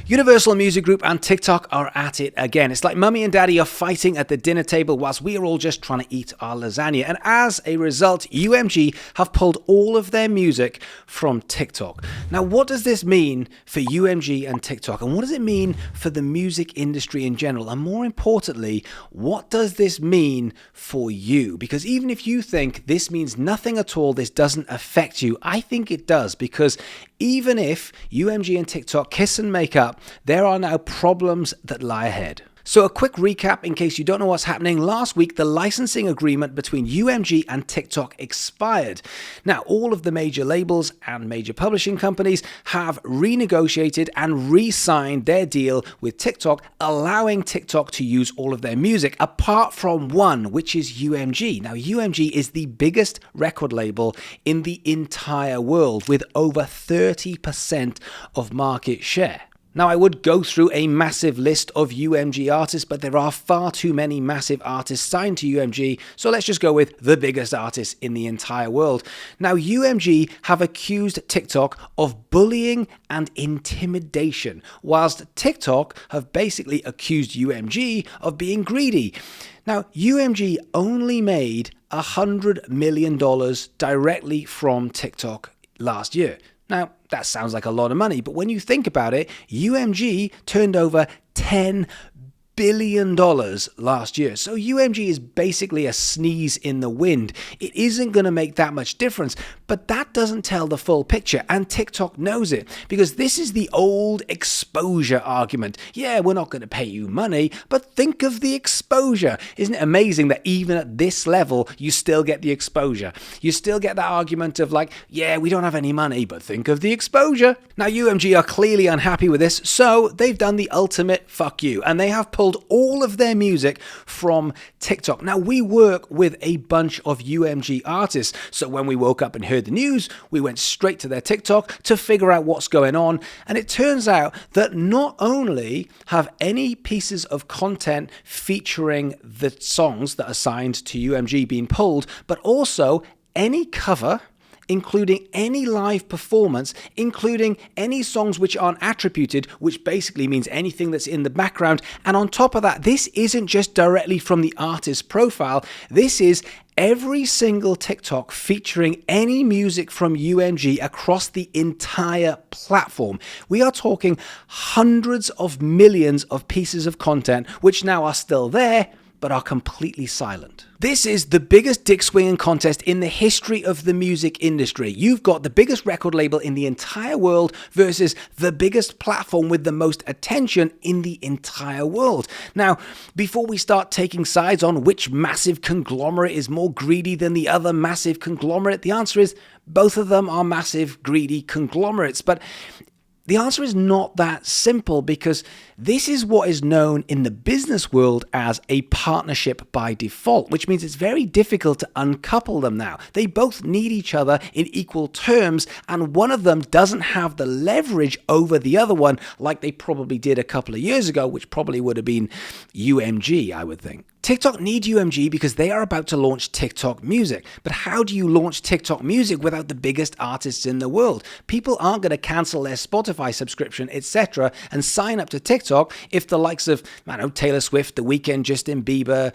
Universal Music Group and TikTok are at it again. It's like mummy and daddy are fighting at the dinner table whilst we are all just trying to eat our lasagna. And as a result, UMG have pulled all of their music from TikTok. Now, what does this mean for UMG and TikTok? And what does it mean for the music industry in general? And more importantly, what does this mean for you? Because even if you think this means nothing at all, this doesn't affect you, I think it does. Because even if UMG and TikTok kiss and make up, there are now problems that lie ahead. So a quick recap in case you don't know what's happening. Last week, the licensing agreement between UMG and TikTok expired. Now, all of the major labels and major publishing companies have renegotiated and re-signed their deal with TikTok, allowing TikTok to use all of their music, apart from one, which is UMG. Now, UMG is the biggest record label in the entire world with over 30% of market share. Now, I would go through a massive list of UMG artists, but there are far too many massive artists signed to UMG, so let's just go with the biggest artists in the entire world. Now, UMG have accused TikTok of bullying and intimidation, whilst TikTok have basically accused UMG of being greedy. Now, UMG only made $100 million directly from TikTok last year. Now, that sounds like a lot of money, but when you think about it, UMG turned over $10 billion last year. So UMG is basically a sneeze in the wind. It isn't going to make that much difference, but that doesn't tell the full picture, and TikTok knows it, because this is the old exposure argument. Yeah, we're not going to pay you money, but think of the exposure. Isn't it amazing that even at this level, you still get the exposure? You still get that argument of like, yeah, we don't have any money, but think of the exposure. Now, UMG are clearly unhappy with this, so they've done the ultimate fuck you, and they have pulled all of their music from TikTok. Now, we work with a bunch of UMG artists, so when we woke up and heard the news, we went straight to their TikTok to figure out what's going on, and it turns out that not only have any pieces of content featuring the songs that are signed to UMG been pulled, but also any cover, including any live performance, including any songs which aren't attributed, which basically means anything that's in the background. And on top of that, this isn't just directly from the artist's profile. This is every single TikTok featuring any music from UMG across the entire platform. We are talking hundreds of millions of pieces of content, which now are still there, but are completely silent. This is the biggest dick swinging contest in the history of the music industry. You've got the biggest record label in the entire world versus the biggest platform with the most attention in the entire world. Now, before we start taking sides on which massive conglomerate is more greedy than the other massive conglomerate, the answer is both of them are massive greedy conglomerates. But the answer is not that simple, because this is what is known in the business world as a partnership by default, which means it's very difficult to uncouple them now. They both need each other in equal terms, and one of them doesn't have the leverage over the other one like they probably did a couple of years ago, which probably would have been UMG, I would think. TikTok need UMG because they are about to launch TikTok Music. But how do you launch TikTok Music without the biggest artists in the world? People aren't going to cancel their Spotify subscription, etc., and sign up to TikTok if the likes of, I don't know, Taylor Swift, The Weeknd, Justin Bieber,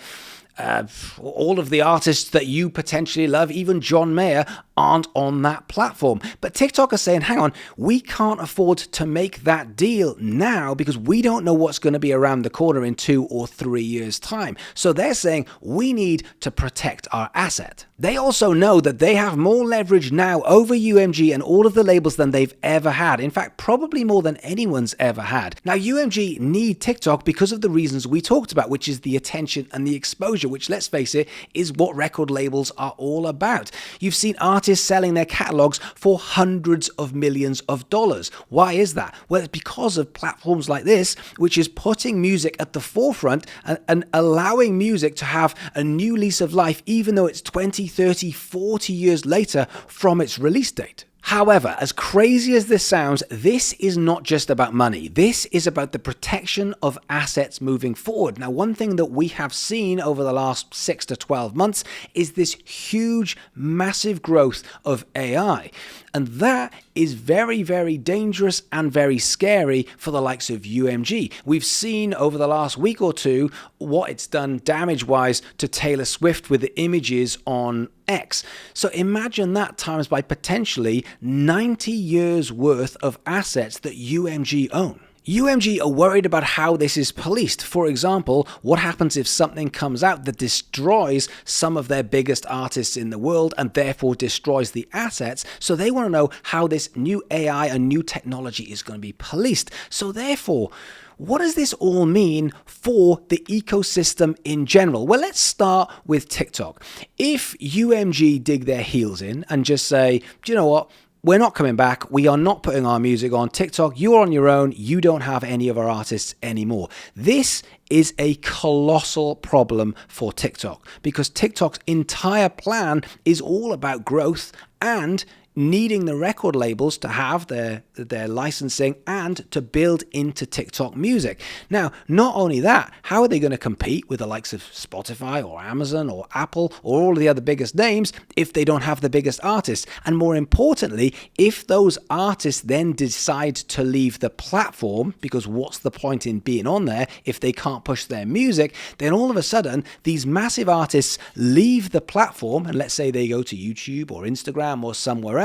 all of the artists that you potentially love, even John Mayer, aren't on that platform. But TikTok are saying, hang on, we can't afford to make that deal now because we don't know what's going to be around the corner in 2 or 3 years' time. So they're saying we need to protect our asset. They also know that they have more leverage now over UMG and all of the labels than they've ever had. In fact, probably more than anyone's ever had. Now, UMG need TikTok because of the reasons we talked about, which is the attention and the exposure, which, let's face it, is what record labels are all about. You've seen artists selling their catalogs for hundreds of millions of dollars. Why is that? Well, it's because of platforms like this, which is putting music at the forefront and allowing music to have a new lease of life, even though it's 20, 30, 40 years later from its release date. However, as crazy as this sounds, this is not just about money. This is about the protection of assets moving forward. Now, one thing that we have seen over the last 6 to 12 months is this huge, massive growth of AI. And that is very, very dangerous and very scary for the likes of UMG. We've seen over the last week or two what it's done damage-wise to Taylor Swift with the images on X. So imagine that times by potentially 90 years worth of assets that UMG own. UMG are worried about how this is policed. For example, what happens if something comes out that destroys some of their biggest artists in the world and therefore destroys the assets? So they want to know how this new AI and new technology is going to be policed. So therefore, what does this all mean for the ecosystem in general? Well, let's start with TikTok. If UMG dig their heels in and just say, do you know what? We're not coming back. We are not putting our music on TikTok. You're on your own. You don't have any of our artists anymore. This is a colossal problem for TikTok because TikTok's entire plan is all about growth and needing the record labels to have their licensing and to build into TikTok music. Now, not only that, how are they going to compete with the likes of Spotify or Amazon or Apple or all of the other biggest names if they don't have the biggest artists? And more importantly, if those artists then decide to leave the platform, because what's the point in being on there if they can't push their music, then all of a sudden these massive artists leave the platform, and let's say they go to YouTube or Instagram or somewhere else,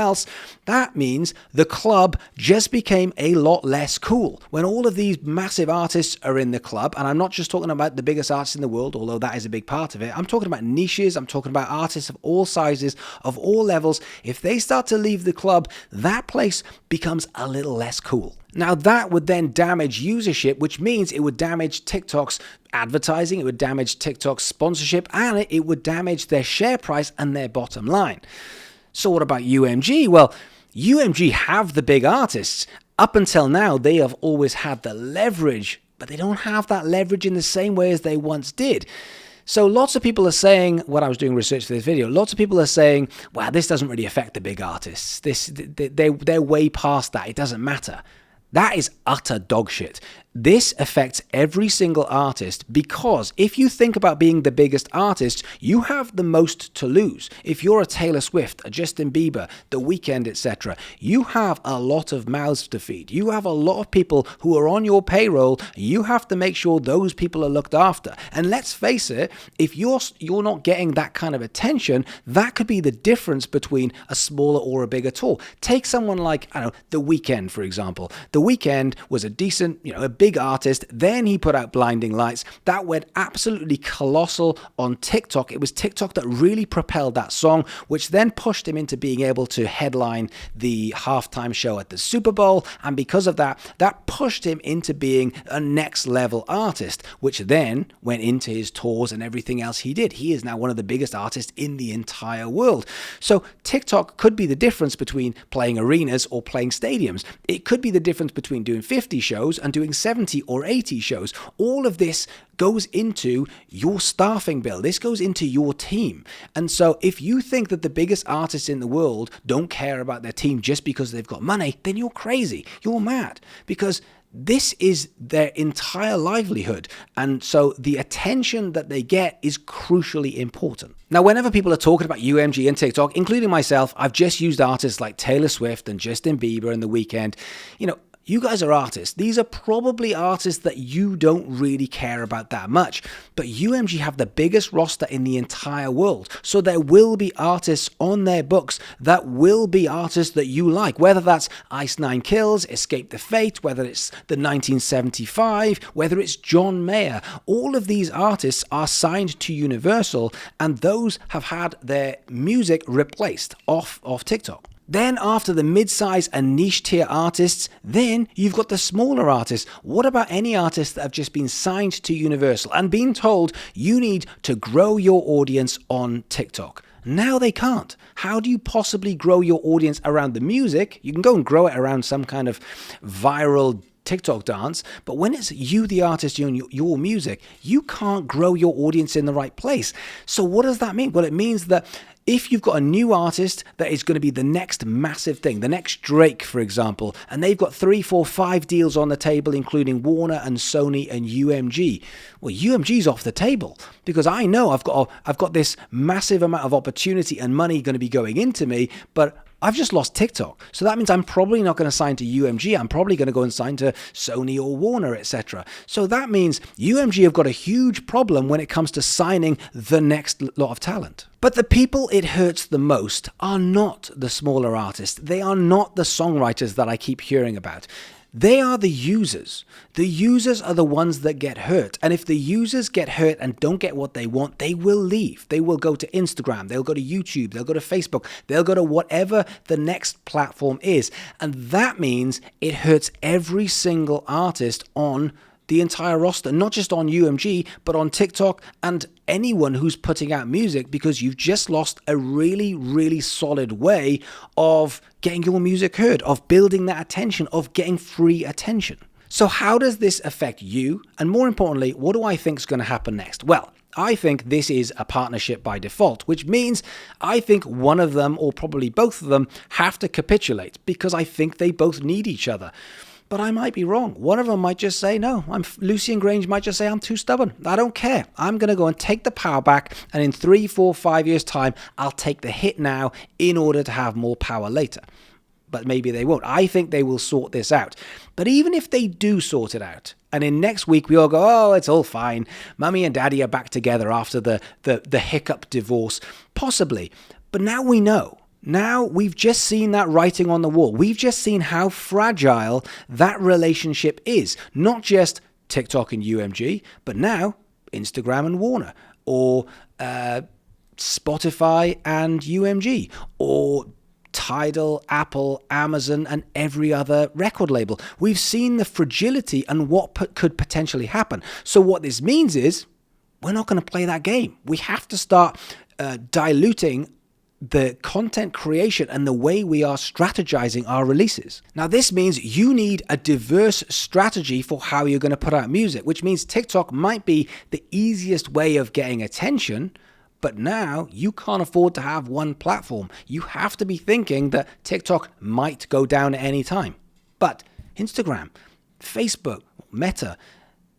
that means the club just became a lot less cool. When all of these massive artists are in the club, and I'm not just talking about the biggest artists in the world, although that is a big part of it, I'm talking about niches, I'm talking about artists of all sizes, of all levels. If they start to leave the club, that place becomes a little less cool. Now that would then damage usership, which means it would damage TikTok's advertising, it would damage TikTok's sponsorship, and it would damage their share price and their bottom line. So what about UMG? Well, UMG have the big artists. Up until now, they have always had the leverage, but they don't have that leverage in the same way as they once did. So lots of people are saying, when I was doing research for this video, lots of people are saying, well, this doesn't really affect the big artists. They're way past that. It doesn't matter. That is utter dog shit. This affects every single artist because if you think about being the biggest artist, you have the most to lose. If you're a Taylor Swift, a Justin Bieber, The Weeknd, etc., you have a lot of mouths to feed. You have a lot of people who are on your payroll. You have to make sure those people are looked after. And let's face it, if you're not getting that kind of attention, that could be the difference between a smaller or a bigger tour. Take someone like, I don't know, The Weeknd, for example. The Weeknd was a decent, a big artist. Then he put out Blinding Lights. That went absolutely colossal on TikTok. It was TikTok that really propelled that song, which then pushed him into being able to headline the halftime show at the Super Bowl. And because of that, that pushed him into being a next level artist, which then went into his tours and everything else he did. He is now one of the biggest artists in the entire world. So TikTok could be the difference between playing arenas or playing stadiums. It could be the difference between doing 50 shows and doing 70 or 80 shows. All of this goes into your staffing bill. This goes into your team. And so if you think that the biggest artists in the world don't care about their team just because they've got money, then you're crazy. You're mad. Because this is their entire livelihood. And so the attention that they get is crucially important. Now, whenever people are talking about UMG and TikTok, including myself, I've just used artists like Taylor Swift and Justin Bieber and The Weeknd. You guys are artists. These are probably artists that you don't really care about that much. But UMG have the biggest roster in the entire world. So there will be artists on their books that will be artists that you like. Whether that's Ice Nine Kills, Escape the Fate, whether it's the 1975, whether it's John Mayer. All of these artists are signed to Universal, and those have had their music replaced off TikTok. Then after the mid-size and niche tier artists, then you've got the smaller artists. What about any artists that have just been signed to Universal and been told you need to grow your audience on TikTok? Now they can't. How do you possibly grow your audience around the music? You can go and grow it around some kind of viral TikTok dance, but when it's you, the artist, doing your music, you can't grow your audience in the right place. So what does that mean? Well, it means that if you've got a new artist that is going to be the next massive thing, the next Drake, for example, and they've got 3, 4, 5 deals on the table, including Warner and Sony and UMG. Well, UMG's off the table because I know I've got this massive amount of opportunity and money going to be going into me, but I've just lost TikTok. So that means I'm probably not going to sign to UMG. I'm probably going to go and sign to Sony or Warner, etc. So that means UMG have got a huge problem when it comes to signing the next lot of talent. But the people it hurts the most are not the smaller artists. They are not the songwriters that I keep hearing about. They are the users. The users are the ones that get hurt. And if the users get hurt and don't get what they want, they will leave. They will go to Instagram. They'll go to YouTube. They'll go to Facebook. They'll go to whatever the next platform is. And that means it hurts every single artist on the entire roster, not just on UMG, but on TikTok and anyone who's putting out music, because you've just lost a really, really solid way of getting your music heard, of building that attention, of getting free attention. So how does this affect you? And more importantly, what do I think is going to happen next? Well, I think this is a partnership by default, which means I think one of them, or probably both of them, have to capitulate because I think they both need each other. But I might be wrong. One of them might just say, no, Lucian Grange might just say, I'm too stubborn. I don't care. I'm going to go and take the power back. And in 3, 4, 5 years' time, I'll take the hit now in order to have more power later. But maybe they won't. I think they will sort this out. But even if they do sort it out, and in next week we all go, oh, it's all fine. Mummy and Daddy are back together after the hiccup divorce. Possibly. But now we know. Now we've just seen that writing on the wall. We've just seen how fragile that relationship is. Not just TikTok and UMG, but now Instagram and Warner, or Spotify and UMG, or Tidal, Apple, Amazon, and every other record label. We've seen the fragility and what could potentially happen. So what this means is we're not going to play that game. We have to start diluting the content creation and the way we are strategizing our releases. Now, this means you need a diverse strategy for how you're going to put out music, which means TikTok might be the easiest way of getting attention, but now you can't afford to have one platform. You have to be thinking that TikTok might go down at any time. But Instagram, Facebook, Meta,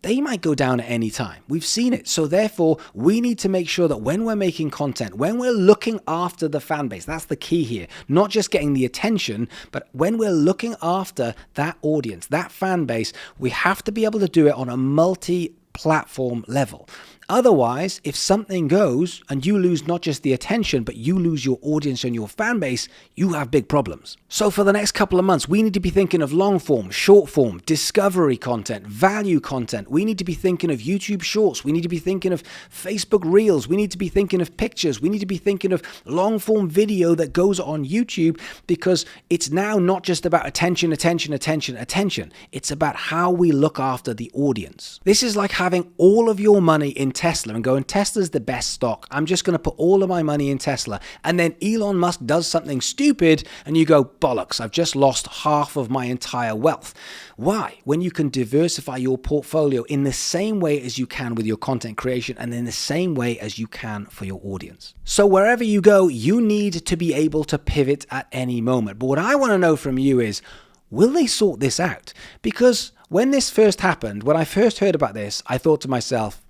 they might go down at any time. We've seen it. So therefore, we need to make sure that when we're making content, when we're looking after the fan base, that's the key here. Not just getting the attention, but when we're looking after that audience, that fan base, we have to be able to do it on a multi-platform level. Otherwise, if something goes and you lose not just the attention, but you lose your audience and your fan base, you have big problems. So for the next couple of months, we need to be thinking of long form, short form, discovery content, value content. We need to be thinking of YouTube Shorts. We need to be thinking of Facebook Reels. We need to be thinking of pictures. We need to be thinking of long form video that goes on YouTube, because it's now not just about attention. It's about how we look after the audience. This is like having all of your money in Tesla and going, Tesla's the best stock. I'm just going to put all of my money in Tesla. And then Elon Musk does something stupid and you go, bollocks, I've just lost half of my entire wealth. Why? When you can diversify your portfolio in the same way as you can with your content creation and in the same way as you can for your audience. So wherever you go, you need to be able to pivot at any moment. But what I want to know from you is, will they sort this out? Because when this first happened, when I first heard about this, I thought to myself,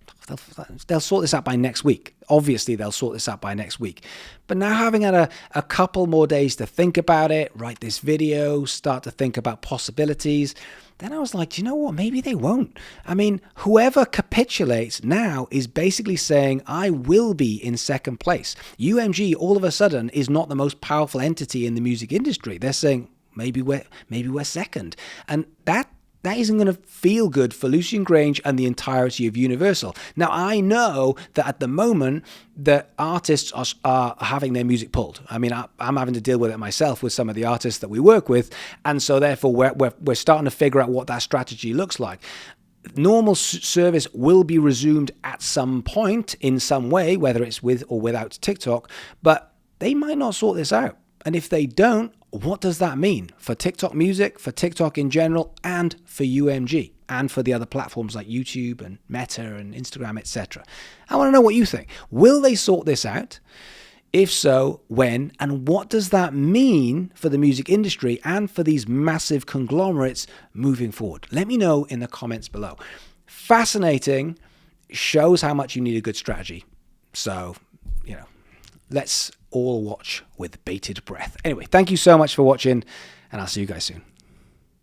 they'll sort this out by next week. Obviously, they'll sort this out by next week. But now, having had a couple more days to think about it, write this video, start to think about possibilities, then I was like, do you know what? Maybe they won't. I mean, whoever capitulates now is basically saying, I will be in second place. UMG, all of a sudden, is not the most powerful entity in the music industry. They're saying, maybe we're second. And that isn't going to feel good for Lucian Grange and the entirety of Universal. Now, I know that at the moment, the artists are having their music pulled. I mean, I'm having to deal with it myself with some of the artists that we work with. And so therefore, we're starting to figure out what that strategy looks like. Normal service will be resumed at some point in some way, whether it's with or without TikTok, but they might not sort this out. And if they don't, what does that mean for TikTok Music, for TikTok in general, and for UMG, and for the other platforms like YouTube and Meta and Instagram, etc.? I want to know what you think. Will they sort this out? If so, when? And what does that mean for the music industry and for these massive conglomerates moving forward? Let me know in the comments below. Fascinating. Shows how much you need a good strategy. So, let's all watch with bated breath. Anyway, thank you so much for watching, and I'll see you guys soon.